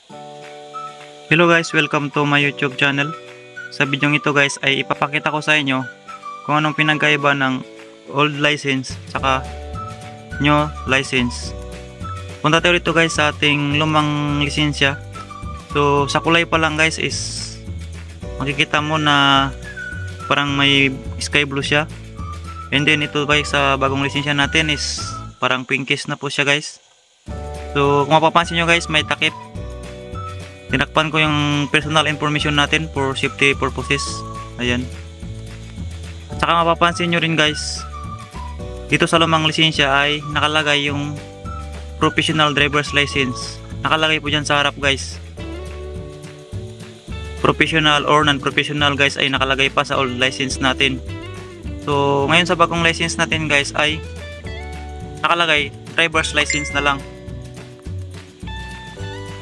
Hello guys, welcome to my YouTube channel. Sa video ito guys ay ipapakita ko sa inyo kung anong pinagkaiba ng old license saka new license. Punta tayo dito guys sa ating lumang lisensya. So sa kulay pa lang guys is makikita mo na parang may sky blue siya. And then ito guys sa bagong lisensya natin is parang pinkish na po siya guys. So kung mapapansin nyo guys, may takip. Tinakpan ko yung personal information natin for safety purposes. Ayan. At saka mapapansin nyo rin guys, dito sa lumang lisensya ay nakalagay yung professional driver's license. Nakalagay po dyan sa harap guys. Professional or non-professional guys ay nakalagay pa sa old license natin. So ngayon sa bagong license natin guys ay nakalagay driver's license na lang.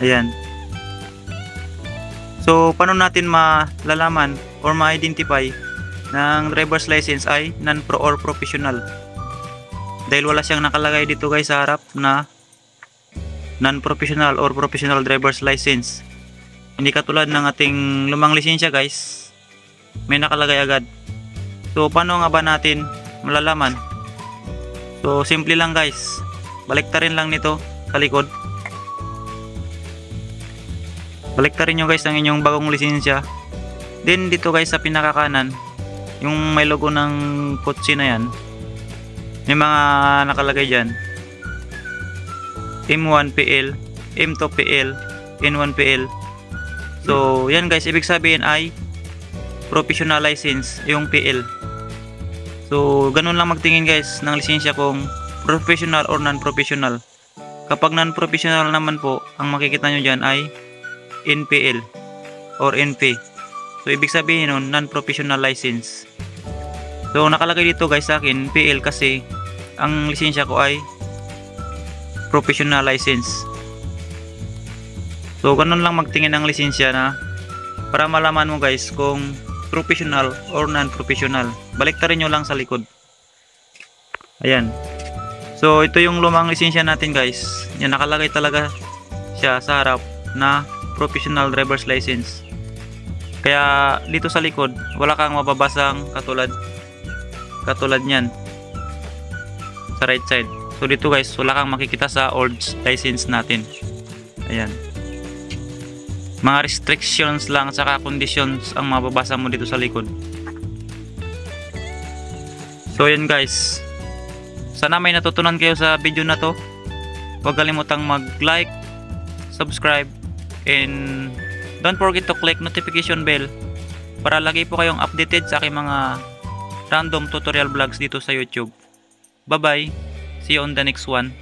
Ayan. So, paano natin malalaman or ma-identify ng driver's license ay non-pro or professional? Dahil wala siyang nakalagay dito guys sa harap na non-professional or professional driver's license. Hindi katulad ng ating lumang lisensya guys, may nakalagay agad. So, paano nga ba natin malalaman? So, simple lang guys. Baliktarin lang nito sa likod. Baliktarin nyo guys ang inyong bagong lisensya. Then dito guys sa pinakakanan, yung may logo ng kotse na yan, may mga nakalagay dyan. M1PL, M2PL, N1PL. So yan guys, ibig sabihin ay professional license yung PL. So ganun lang magtingin guys ng lisensya kung professional or non-professional. Kapag non-professional naman po, ang makikita nyo dyan ay NPL or NP. So ibig sabihin nun non-professional license. So nakalagay dito guys sa akin PL kasi ang lisensya ko ay professional license. So ganun lang magtingin ng lisensya na para malaman mo guys kung professional or non-professional. Baliktarin nyo lang sa likod. Ayan. So ito yung lumang lisensya natin guys. Yan, nakalagay talaga siya sa harap na professional driver's license. Kaya dito sa likod wala kang mababasang katulad niyan sa right side. So dito guys wala kang makikita sa old license natin. Ayan. Mga restrictions lang saka conditions ang mababasa mo dito sa likod. So yan guys, sana may natutunan kayo sa video na to. Huwag kalimutang mag-like, subscribe, and don't forget to click notification bell para lagi po kayong updated sa aking mga random tutorial vlogs dito sa YouTube. Bye bye, see you on the next one.